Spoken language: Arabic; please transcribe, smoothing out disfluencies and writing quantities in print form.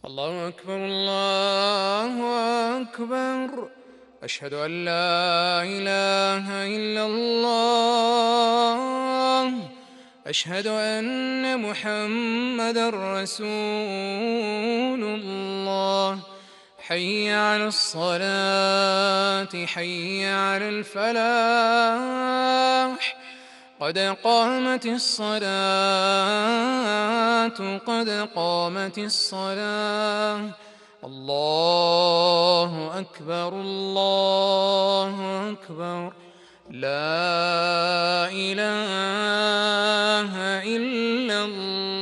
الله أكبر الله أكبر. أشهد أن لا إله إلا الله. أشهد أن محمدًا رسول الله. حي على الصلاة حي على الفلاح. قد قامت الصلاة قد قامت الصلاة. الله أكبر الله أكبر. لا إله إلا الله.